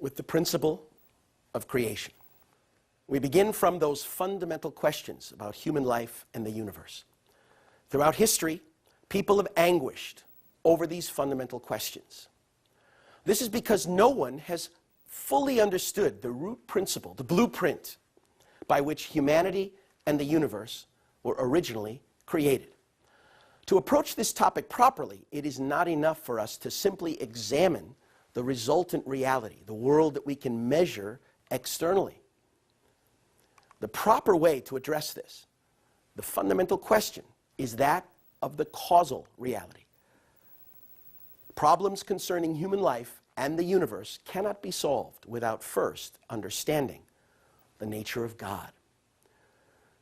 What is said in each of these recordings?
with the principle of creation. We begin from those fundamental questions about human life and the universe. Throughout history, people have anguished over these fundamental questions. This is because no one has fully understood the root principle, the blueprint by which humanity and the universe were originally created. To approach this topic properly, it is not enough for us to simply examine the resultant reality, the world that we can measure externally. The proper way to address this, the fundamental question, is that of the causal reality. Problems concerning human life and the universe cannot be solved without first understanding the nature of God.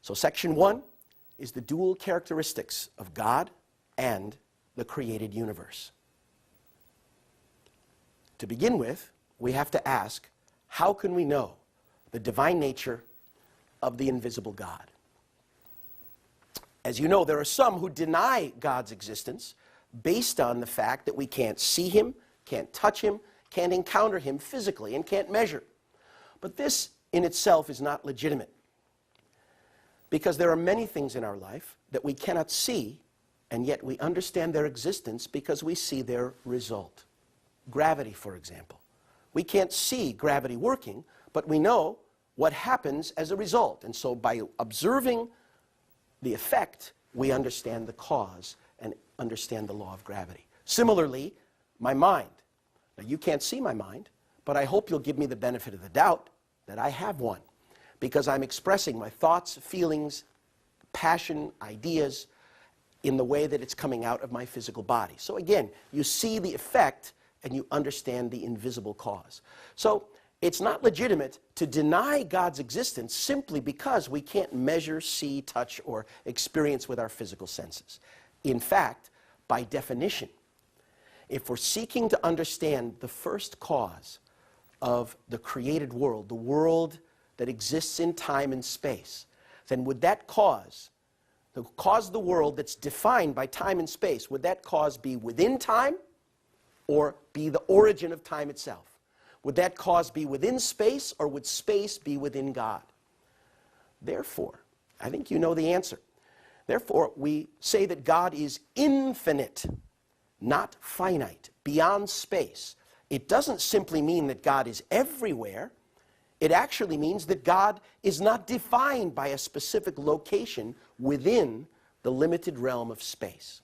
So section 1 is the dual characteristics of God and the created universe. To begin with, we have to ask, how can we know the divine nature of the invisible God? As you know, there are some who deny God's existence based on the fact that we can't see him, can't touch him, can't encounter him physically, and can't measure. But this in itself is not legitimate, because there are many things in our life that we cannot see, and yet we understand their existence because we see their result. Gravity, for example. We can't see gravity working, but we know what happens as a result. And so by observing the effect, we understand the cause and understand the law of gravity. Similarly, my mind. Now, you can't see my mind, but I hope you'll give me the benefit of the doubt that I have one, because I'm expressing my thoughts, feelings, passion, ideas in the way that it's coming out of my physical body. So again, you see the effect and you understand the invisible cause. So it's not legitimate to deny God's existence simply because we can't measure, see, touch, or experience with our physical senses. In fact, by definition, if we're seeking to understand the first cause of the created world, the world that exists in time and space, then would that cause the world that's defined by time and space, would that cause be within time or be the origin of time itself? Would that cause be within space, or would space be within God? Therefore, I think you know the answer. Therefore, we say that God is infinite, not finite, beyond space. It doesn't simply mean that God is everywhere. It actually means that God is not defined by a specific location within the limited realm of space.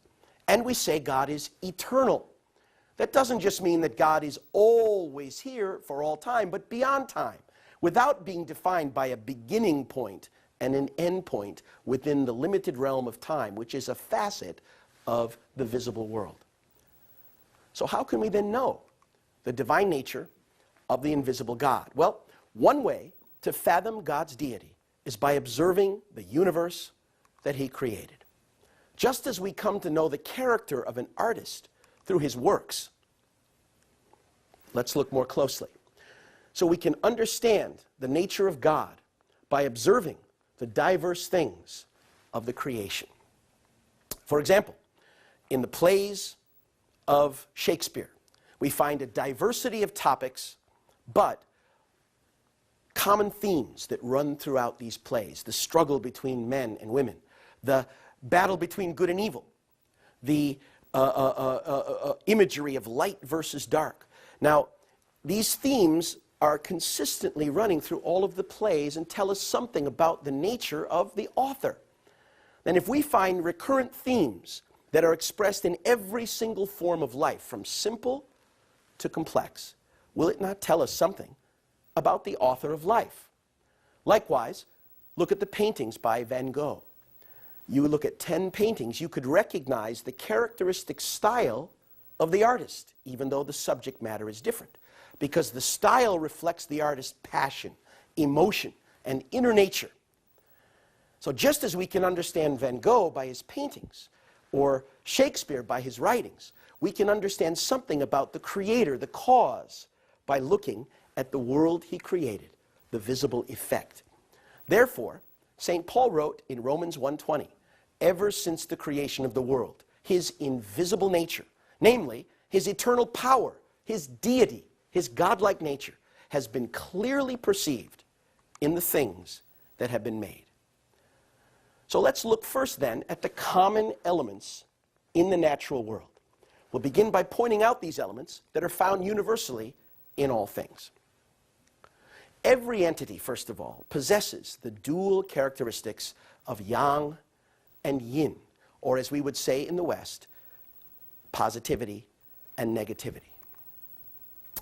And we say God is eternal. That doesn't just mean that God is always here for all time, but beyond time, without being defined by a beginning point and an end point within the limited realm of time, which is a facet of the visible world. So how can we then know the divine nature of the invisible God? Well, one way to fathom God's deity is by observing the universe that he created. Just as we come to know the character of an artist through his works, let's look more closely. So we can understand the nature of God by observing the diverse things of the creation. For example, in the plays of Shakespeare, we find a diversity of topics, but common themes that run throughout these plays. The struggle between men and women, the battle between good and evil, the imagery of light versus dark. Now, these themes are consistently running through all of the plays and tell us something about the nature of the author. And if we find recurrent themes that are expressed in every single form of life, from simple to complex, will it not tell us something about the author of life? Likewise, look at the paintings by Van Gogh. You look at 10 paintings, you could recognize the characteristic style of the artist, even though the subject matter is different, because the style reflects the artist's passion, emotion, and inner nature. So just as we can understand Van Gogh by his paintings, or Shakespeare by his writings, we can understand something about the creator, the cause, by looking at the world he created, the visible effect. Therefore, St. Paul wrote in Romans 1:20, ever since the creation of the world, his invisible nature, namely his eternal power, his deity, his godlike nature, has been clearly perceived in the things that have been made. So let's look first then at the common elements in the natural world. We'll begin by pointing out these elements that are found universally in all things. Every entity, first of all, possesses the dual characteristics of yang and yin, or as we would say in the West, positivity and negativity.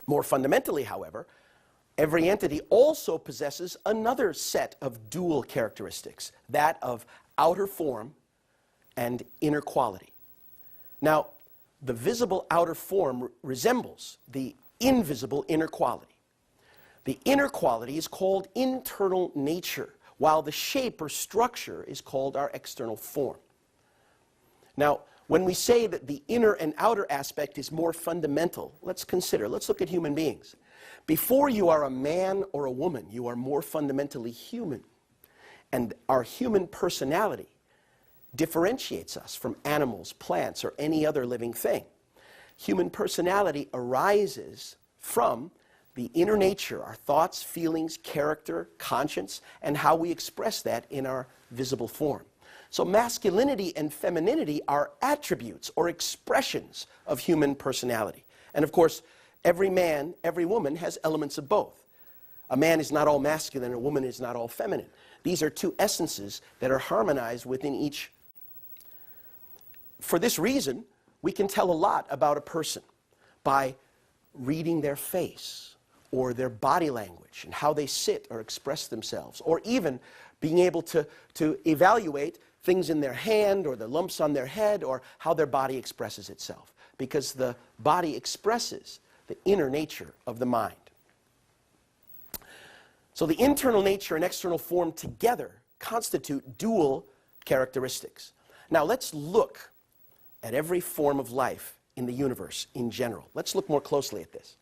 More fundamentally, however, every entity also possesses another set of dual characteristics, that of outer form and inner quality. Now, the visible outer form resembles the invisible inner quality. The inner quality is called internal nature, while the shape or structure is called our external form. Now, when we say that the inner and outer aspect is more fundamental, let's look at human beings. Before you are a man or a woman, you are more fundamentally human. And our human personality differentiates us from animals, plants, or any other living thing. Human personality arises from the inner nature, our thoughts, feelings, character, conscience, and how we express that in our visible form. So masculinity and femininity are attributes or expressions of human personality. And of course, every man, every woman has elements of both. A man is not all masculine, a woman is not all feminine. These are two essences that are harmonized within each. For this reason, we can tell a lot about a person by reading their face or their body language and how they sit or express themselves, or even being able to evaluate things in their hand or the lumps on their head or how their body expresses itself, because the body expresses the inner nature of the mind. So the internal nature and external form together constitute dual characteristics. Now let's look at every form of life in the universe in general. Let's look more closely at this.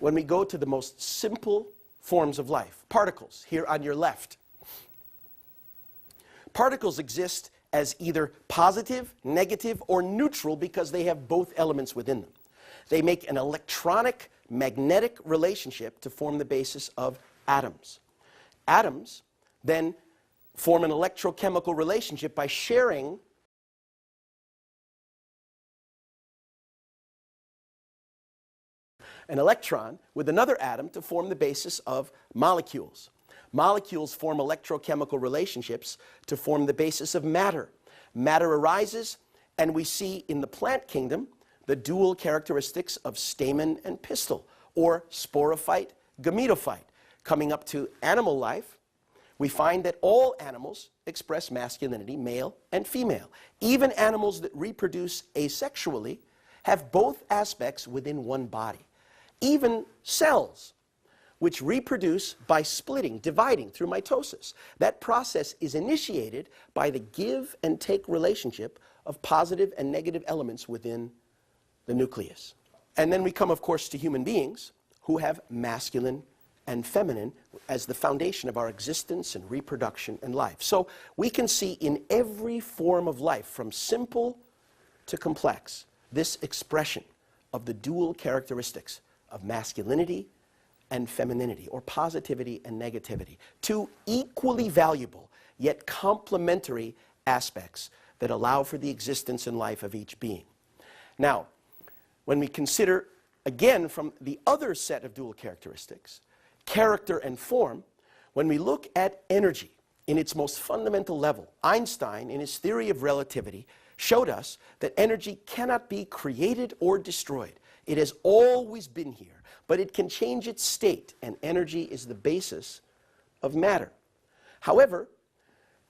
When we go to the most simple forms of life, particles, here on your left. Particles exist as either positive, negative, or neutral because they have both elements within them. They make an electronic magnetic relationship to form the basis of atoms. Atoms then form an electrochemical relationship by sharing an electron with another atom to form the basis of molecules. Molecules form electrochemical relationships to form the basis of matter. Matter arises, and we see in the plant kingdom the dual characteristics of stamen and pistil, or sporophyte, gametophyte. Coming up to animal life, we find that all animals express masculinity, male and female. Even animals that reproduce asexually have both aspects within one body. Even cells, which reproduce by splitting, dividing through mitosis. That process is initiated by the give and take relationship of positive and negative elements within the nucleus. And then we come, of course, to human beings who have masculine and feminine as the foundation of our existence and reproduction and life. So we can see in every form of life, from simple to complex, this expression of the dual characteristics of masculinity and femininity, or positivity and negativity. Two equally valuable, yet complementary aspects that allow for the existence and life of each being. Now, when we consider, again, from the other set of dual characteristics, character and form, when we look at energy in its most fundamental level, Einstein, in his theory of relativity, showed us that energy cannot be created or destroyed. It has always been here, but it can change its state, and energy is the basis of matter. However,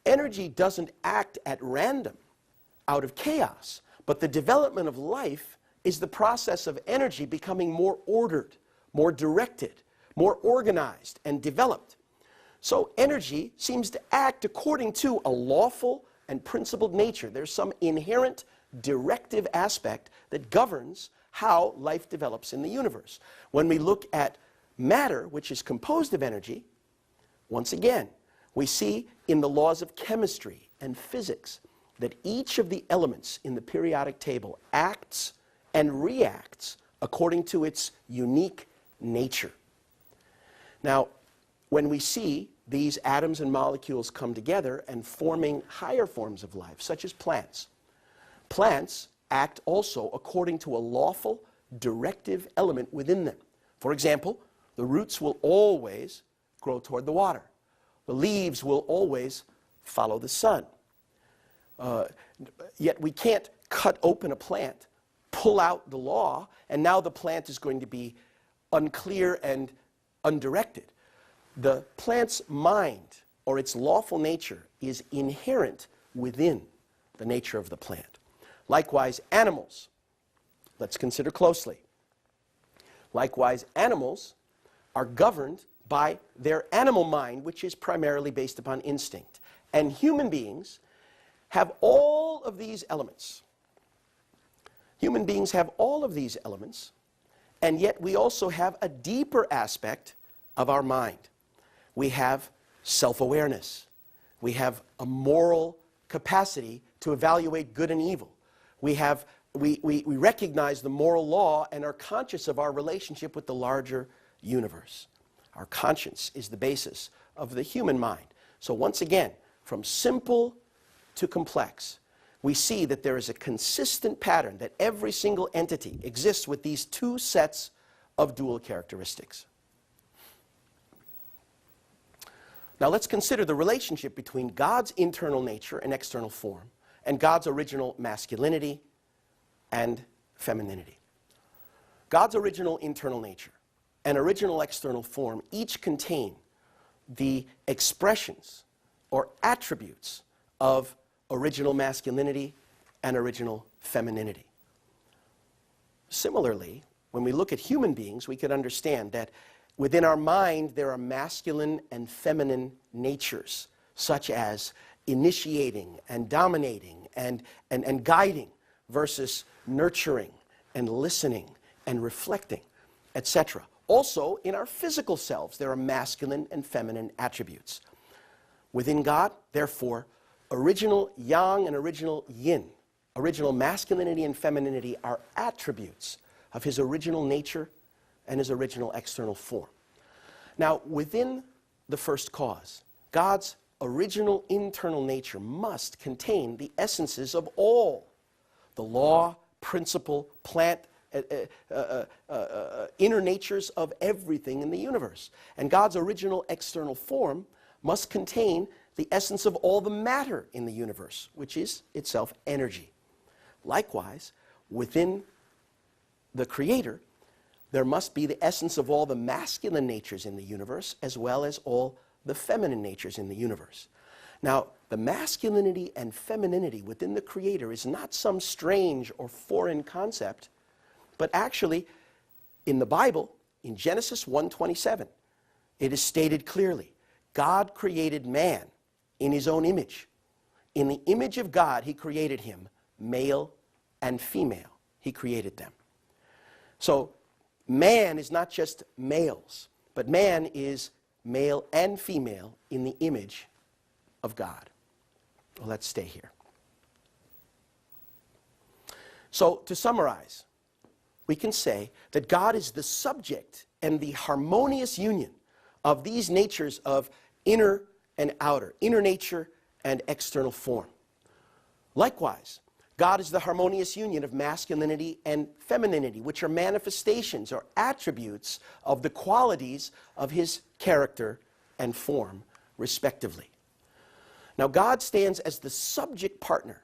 energy doesn't act at random, out of chaos, but the development of life is the process of energy becoming more ordered, more directed, more organized and developed. So energy seems to act according to a lawful and principled nature. There's some inherent directive aspect that governs how life develops in the universe. When we look at matter, which is composed of energy, once again, we see in the laws of chemistry and physics that each of the elements in the periodic table acts and reacts according to its unique nature. Now, when we see these atoms and molecules come together and forming higher forms of life, such as plants, plants act also according to a lawful directive element within them. For example, the roots will always grow toward the water. The leaves will always follow the sun. Yet we can't cut open a plant, pull out the law, and now the plant is going to be unclear and undirected. The plant's mind, or its lawful nature, is inherent within the nature of the plant. Likewise, animals. Let's consider closely. Likewise, animals are governed by their animal mind, which is primarily based upon instinct. And human beings have all of these elements. Human beings have all of these elements, and yet we also have a deeper aspect of our mind. We have self-awareness. We have a moral capacity to evaluate good and evil. We recognize the moral law and are conscious of our relationship with the larger universe. Our conscience is the basis of the human mind. So once again, from simple to complex, we see that there is a consistent pattern that every single entity exists with these two sets of dual characteristics. Now let's consider the relationship between God's internal nature and external form and God's original masculinity and femininity. God's original internal nature and original external form each contain the expressions or attributes of original masculinity and original femininity. Similarly, when we look at human beings, we could understand that within our mind there are masculine and feminine natures, such as initiating and dominating and guiding versus nurturing and listening and reflecting, etc. Also, in our physical selves, there are masculine and feminine attributes. Within God, therefore, original yang and original yin, original masculinity and femininity are attributes of his original nature and his original external form. Now, within the first cause, God's original internal nature must contain the essences of all the law, principle, plant, inner natures of everything in the universe. And God's original external form must contain the essence of all the matter in the universe, which is itself energy. Likewise, within the Creator, there must be the essence of all the masculine natures in the universe, as well as all the feminine natures in the universe. Now, the masculinity and femininity within the Creator is not some strange or foreign concept, but actually, in the Bible, in Genesis 1:27, it is stated clearly, God created man in his own image. In the image of God, he created him, male and female. He created them. So, man is not just males, but man is male and female in the image of God. Well, let's stay here. So, to summarize, we can say that God is the subject and the harmonious union of these natures of inner and outer, inner nature and external form. Likewise, God is the harmonious union of masculinity and femininity, which are manifestations or attributes of the qualities of his character and form, respectively. Now, God stands as the subject partner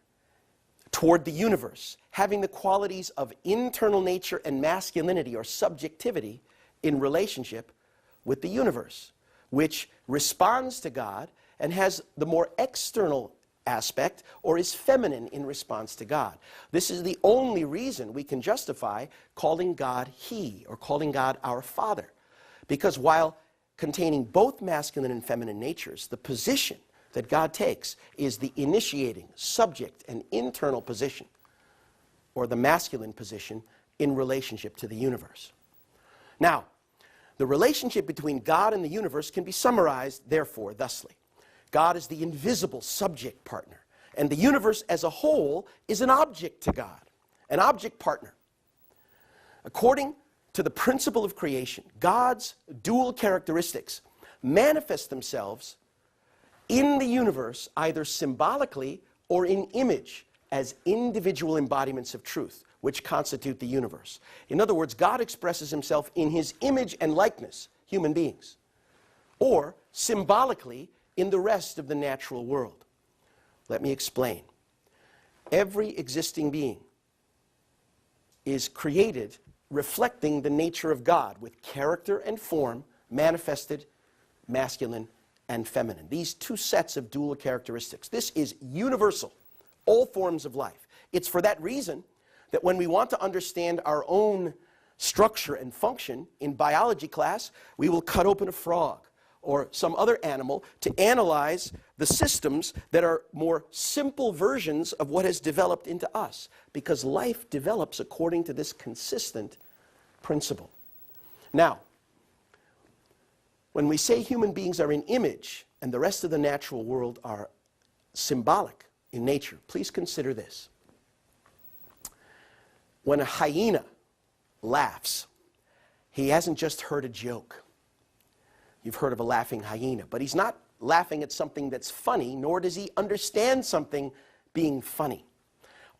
toward the universe, having the qualities of internal nature and masculinity or subjectivity in relationship with the universe, which responds to God and has the more external aspect or is feminine in response to God. This is the only reason we can justify calling God He or calling God our Father. Because while containing both masculine and feminine natures, the position that God takes is the initiating, subject, and internal position, or the masculine position in relationship to the universe. Now, the relationship between God and the universe can be summarized, therefore, thusly. God is the invisible subject partner, and the universe as a whole is an object to God, an object partner. According to the principle of creation, God's dual characteristics manifest themselves in the universe either symbolically or in image as individual embodiments of truth, which constitute the universe. In other words, God expresses himself in his image and likeness, human beings, or symbolically in the rest of the natural world. Let me explain. Every existing being is created reflecting the nature of God with character and form manifested masculine and feminine. These two sets of dual characteristics. This is universal, all forms of life. It's for that reason that when we want to understand our own structure and function in biology class, we will cut open a frog or some other animal to analyze the systems that are more simple versions of what has developed into us, because life develops according to this consistent principle. Now, when we say human beings are in image and the rest of the natural world are symbolic in nature, please consider this. When a hyena laughs, he hasn't just heard a joke. You've heard of a laughing hyena, but he's not laughing at something that's funny, nor does he understand something being funny,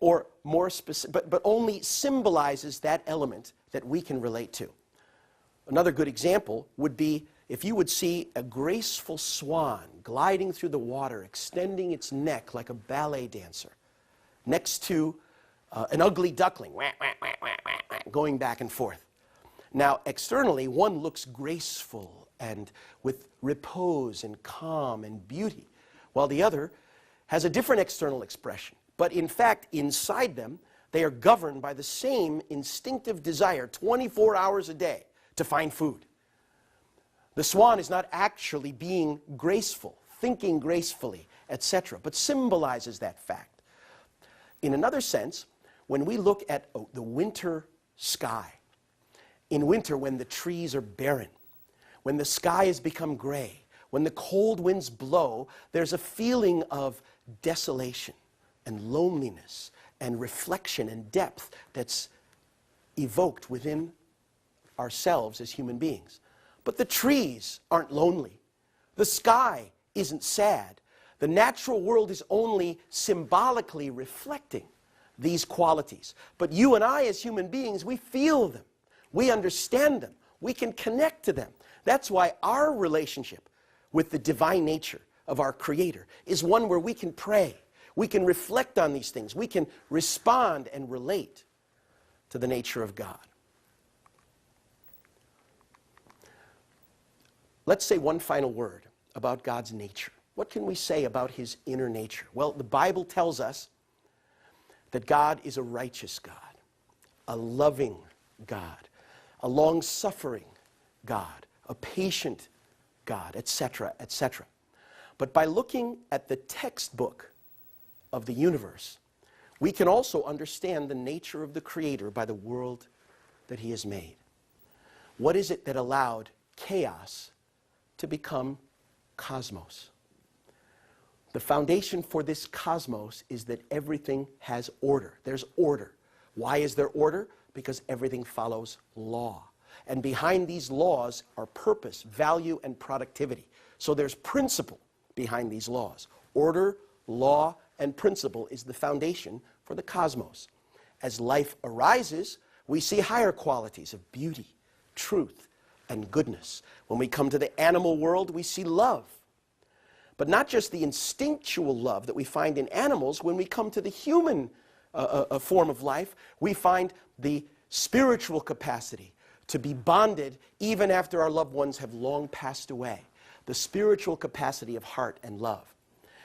or more specific, but only symbolizes that element that we can relate to. Another good example would be if you would see a graceful swan gliding through the water, extending its neck like a ballet dancer, next to an ugly duckling, wah, wah, wah, wah, wah, wah, going back and forth. Now, externally, one looks graceful and with repose and calm and beauty, while the other has a different external expression. But in fact, inside them, they are governed by the same instinctive desire 24 hours a day to find food. The swan is not actually being graceful, thinking gracefully, etc., but symbolizes that fact. In another sense, when we look at the winter sky, in winter when the trees are barren, when the sky has become gray, when the cold winds blow, there's a feeling of desolation and loneliness and reflection and depth that's evoked within ourselves as human beings. But the trees aren't lonely. The sky isn't sad. The natural world is only symbolically reflecting these qualities. But you and I as human beings, we feel them. We understand them. We can connect to them. That's why our relationship with the divine nature of our Creator is one where we can pray. We can reflect on these things. We can respond and relate to the nature of God. Let's say one final word about God's nature. What can we say about his inner nature? Well, the Bible tells us that God is a righteous God, a loving God, a long-suffering God, a patient God, etc., etc. But by looking at the textbook of the universe, we can also understand the nature of the Creator by the world that he has made. What is it that allowed chaos to become cosmos? The foundation for this cosmos is that everything has order. There's order. Why is there order? Because everything follows law. And behind these laws are purpose, value, and productivity. So there's principle behind these laws. Order, law, and principle is the foundation for the cosmos. As life arises, we see higher qualities of beauty, truth, and goodness. When we come to the animal world, we see love. But not just the instinctual love that we find in animals. When we come to the human form of life, we find the spiritual capacity to be bonded even after our loved ones have long passed away. The spiritual capacity of heart and love.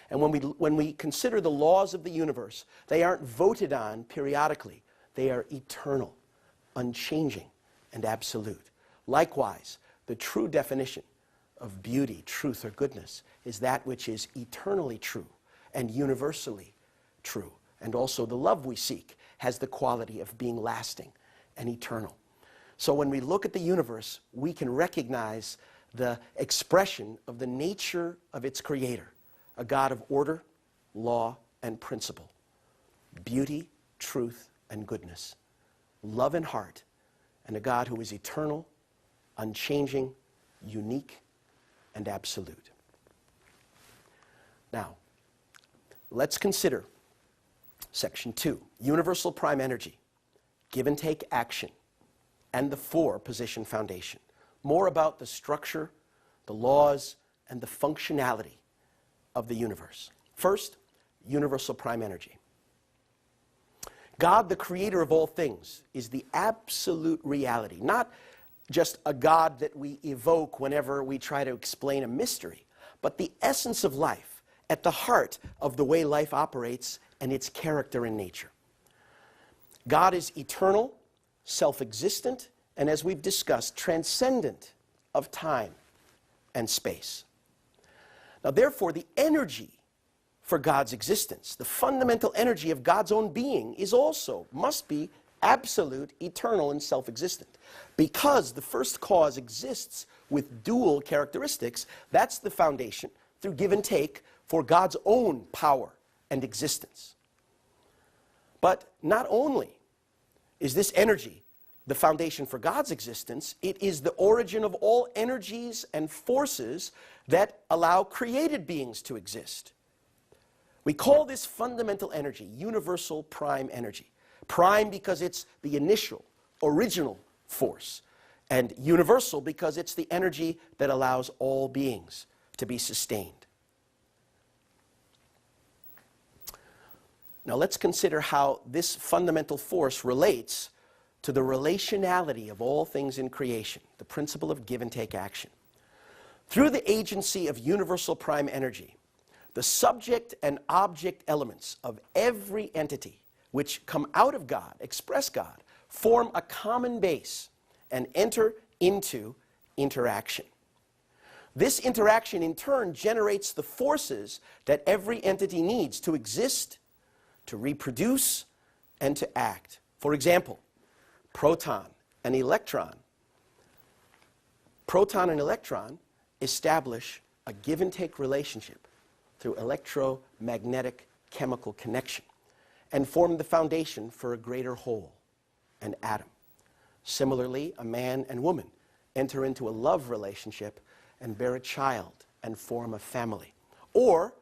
And when we consider the laws of the universe, they aren't voted on periodically. They are eternal, unchanging, and absolute. Likewise, the true definition of beauty, truth, or goodness is that which is eternally true and universally true. And also the love we seek has the quality of being lasting and eternal. So when we look at the universe, we can recognize the expression of the nature of its Creator, a God of order, law, and principle, beauty, truth, and goodness, love and heart, and a God who is eternal, unchanging, unique, and absolute. Now, let's consider Section 2, universal prime energy, give and take action, and the 4-position foundation. More about the structure, the laws, and the functionality of the universe. First, universal prime energy. God, the creator of all things, is the absolute reality, not just a God that we evoke whenever we try to explain a mystery, but the essence of life, at the heart of the way life operates and its character and nature. God is eternal, self-existent, and as we've discussed, transcendent of time and space. Now, therefore, the energy for God's existence, the fundamental energy of God's own being, must be absolute, eternal, and self-existent. Because the first cause exists with dual characteristics, that's the foundation, through give and take, for God's own power and existence. But not only is this energy the foundation for God's existence, it is the origin of all energies and forces that allow created beings to exist. We call this fundamental energy universal prime energy. Prime because it's the initial, original force, and universal because it's the energy that allows all beings to be sustained. Now let's consider how this fundamental force relates to the relationality of all things in creation, the principle of give and take action. Through the agency of universal prime energy, the subject and object elements of every entity which come out of God, express God, form a common base and enter into interaction. This interaction in turn generates the forces that every entity needs to exist, to reproduce, and to act. For example, proton and electron. Proton and electron establish a give and take relationship through electromagnetic chemical connection and form the foundation for a greater whole, an atom. Similarly, a man and woman enter into a love relationship and bear a child and form a family. Or,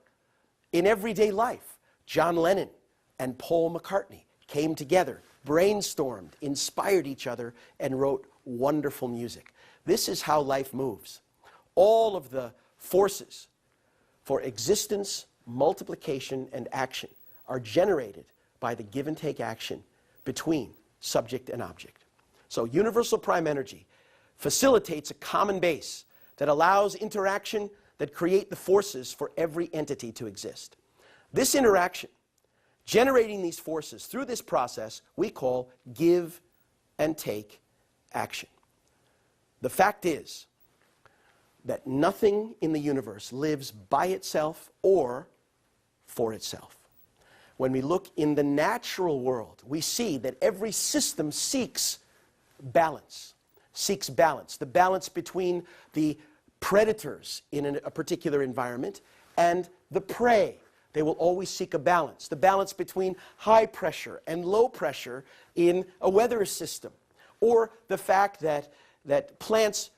in everyday life, John Lennon and Paul McCartney came together, brainstormed, inspired each other, and wrote wonderful music. This is how life moves. All of the forces for existence, multiplication, and action are generated by the give and take action between subject and object. So universal prime energy facilitates a common base that allows interaction that create the forces for every entity to exist. This interaction, generating these forces through this process, we call give and take action. The fact is that nothing in the universe lives by itself or for itself. When we look in the natural world, we see that every system seeks balance. The balance between the predators in a particular environment and the prey. They will always seek a balance. The balance between high pressure and low pressure in a weather system. Or the fact that plants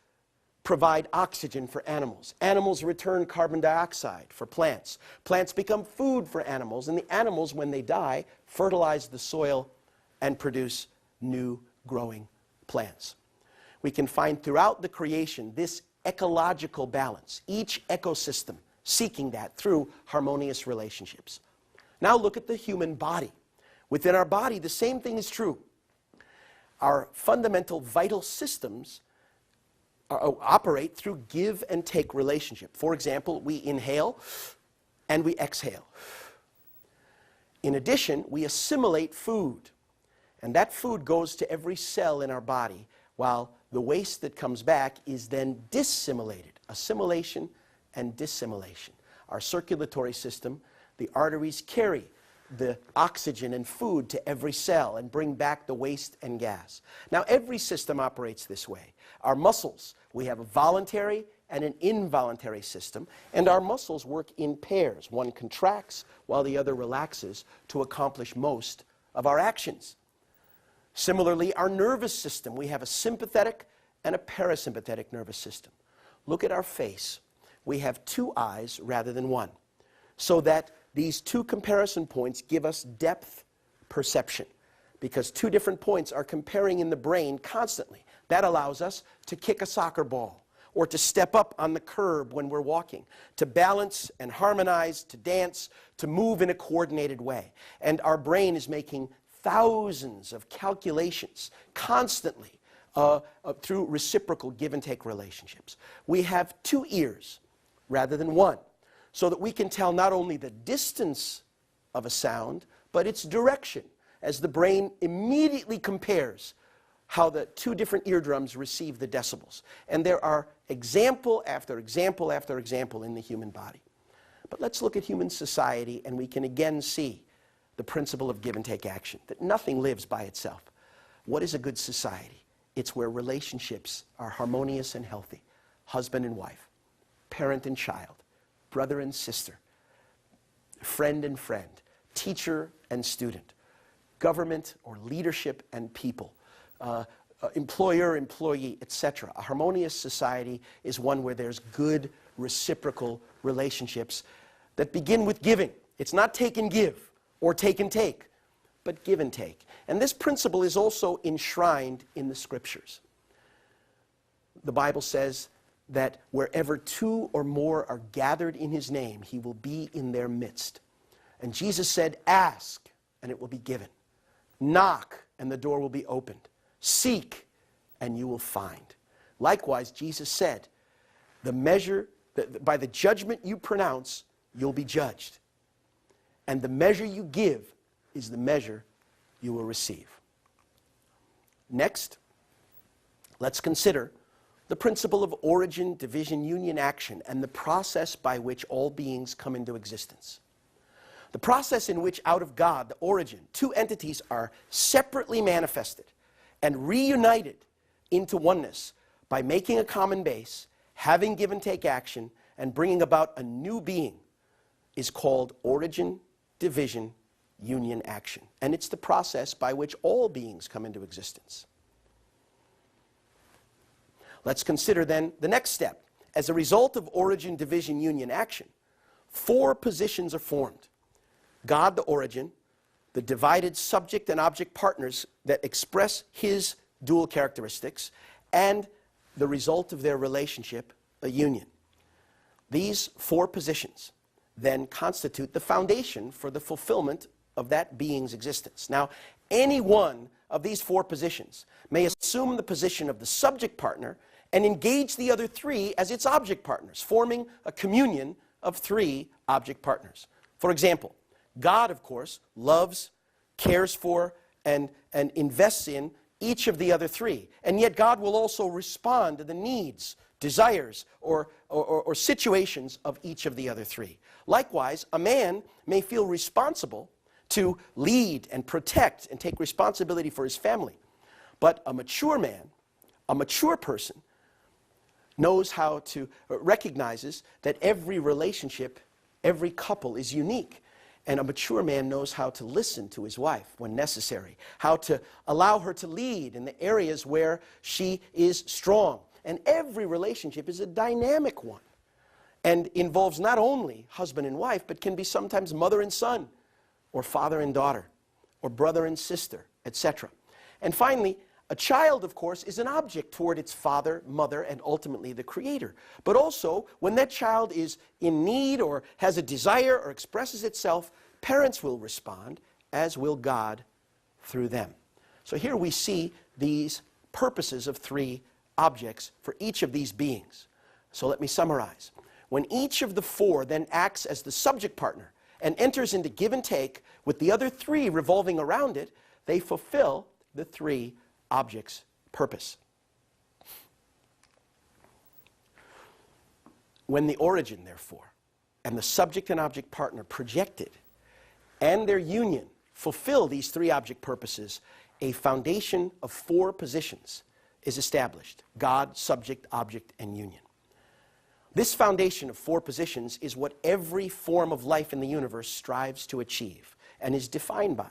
provide oxygen for animals. Animals return carbon dioxide for plants. Plants become food for animals, and the animals, when they die, fertilize the soil and produce new growing plants. We can find throughout the creation this ecological balance, each ecosystem seeking that through harmonious relationships. Now look at the human body. Within our body, the same thing is true. Our fundamental vital systems operate through give and take relationship. For example, we inhale and we exhale. In addition, we assimilate food, and that food goes to every cell in our body, while the waste that comes back is then dissimilated. Assimilation and dissimilation. Our circulatory system, the arteries carry the oxygen and food to every cell and bring back the waste and gas. Now, every system operates this way. Our muscles, we have a voluntary and an involuntary system, and our muscles work in pairs. One contracts while the other relaxes to accomplish most of our actions. Similarly, our nervous system, we have a sympathetic and a parasympathetic nervous system. Look at our face. We have two eyes rather than one, so that these two comparison points give us depth perception, because two different points are comparing in the brain constantly. That allows us to kick a soccer ball, or to step up on the curb when we're walking, to balance and harmonize, to dance, to move in a coordinated way. And our brain is making thousands of calculations constantly through reciprocal give and take relationships. We have two ears rather than one, so that we can tell not only the distance of a sound, but its direction, as the brain immediately compares how the two different eardrums receive the decibels. And there are example after example after example in the human body. But let's look at human society, and we can again see the principle of give and take action, that nothing lives by itself. What is a good society? It's where relationships are harmonious and healthy. Husband and wife, parent and child, brother and sister, friend and friend, teacher and student, government or leadership and people, employer, employee, etc. A harmonious society is one where there's good reciprocal relationships that begin with giving. It's not take and give or take and take, but give and take. And this principle is also enshrined in the scriptures. The Bible says that wherever two or more are gathered in his name, he will be in their midst. And Jesus said, ask, and it will be given. Knock, and the door will be opened. Seek, and you will find. Likewise, Jesus said, by the judgment you pronounce, you'll be judged. And the measure you give is the measure you will receive. Next, let's consider the principle of origin, division, union, action, and the process by which all beings come into existence. The process in which out of God, the origin, two entities are separately manifested and reunited into oneness by making a common base, having give and take action, and bringing about a new being is called origin, division, union, action. And it's the process by which all beings come into existence. Let's consider then the next step. As a result of origin, division, union, action, four positions are formed. God, the origin, the divided subject and object partners that express his dual characteristics, and the result of their relationship, a union. These four positions then constitute the foundation for the fulfillment of that being's existence. Now, any one of these four positions may assume the position of the subject partner and engage the other three as its object partners, forming a communion of three object partners. For example, God, of course, loves, cares for, and invests in each of the other three. And yet God will also respond to the needs, desires, or situations of each of the other three. Likewise, a man may feel responsible to lead and protect and take responsibility for his family. But a mature man, a mature person, knows how to, recognizes that every relationship, every couple is unique. And a mature man knows how to listen to his wife when necessary, how to allow her to lead in the areas where she is strong. And every relationship is a dynamic one and involves not only husband and wife, but can be sometimes mother and son, or father and daughter, or brother and sister, etc. And finally, a child, of course, is an object toward its father, mother, and ultimately the Creator. But also, when that child is in need or has a desire or expresses itself, parents will respond, as will God through them. So here we see these purposes of three objects for each of these beings. So let me summarize. When each of the four then acts as the subject partner and enters into give and take with the other three revolving around it, they fulfill the three object's purpose. When the origin, therefore, and the subject and object partner projected and their union fulfill these three object purposes, a foundation of four positions is established: God, subject, object, and union. This foundation of four positions is what every form of life in the universe strives to achieve and is defined by.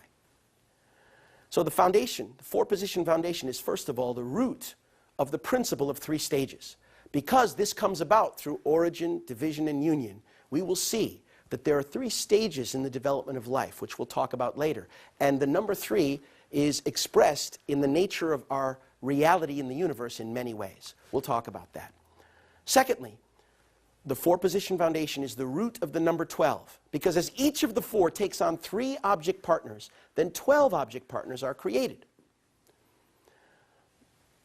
So the foundation, the four-position foundation, is first of all the root of the principle of three stages. Because this comes about through origin, division, and union, we will see that there are three stages in the development of life, which we'll talk about later. And the number three is expressed in the nature of our reality in the universe in many ways. We'll talk about that. Secondly, the four-position foundation is the root of the number 12, because as each of the four takes on 3 object partners, then 12 object partners are created.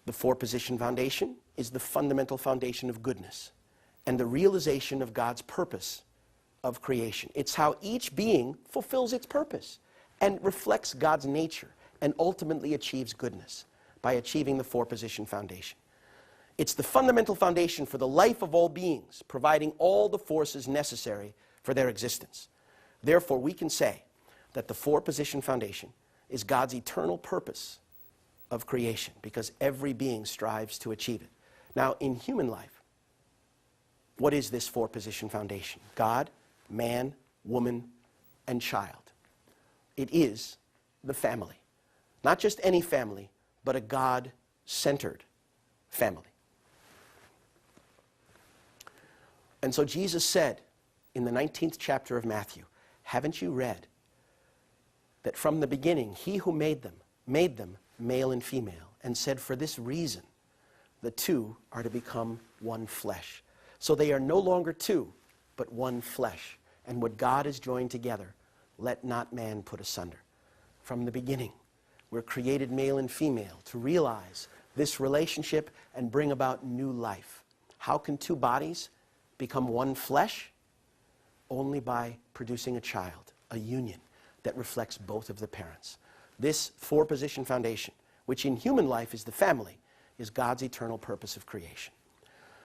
The four-position foundation is the fundamental foundation of goodness and the realization of God's purpose of creation. It's how each being fulfills its purpose and reflects God's nature and ultimately achieves goodness by achieving the four-position foundation. It's the fundamental foundation for the life of all beings, providing all the forces necessary for their existence. Therefore, we can say that the four-position foundation is God's eternal purpose of creation, because every being strives to achieve it. Now, in human life, what is this four-position foundation? God, man, woman, and child. It is the family. Not just any family, but a God-centered family. And so Jesus said in the 19th chapter of Matthew, haven't you read that from the beginning he who made them male and female, and said for this reason the two are to become one flesh. So they are no longer two, but one flesh. And what God has joined together, let not man put asunder. From the beginning, we're created male and female to realize this relationship and bring about new life. How can two bodies become one flesh? Only by producing a child, a union that reflects both of the parents. This four-position foundation, which in human life is the family, is God's eternal purpose of creation.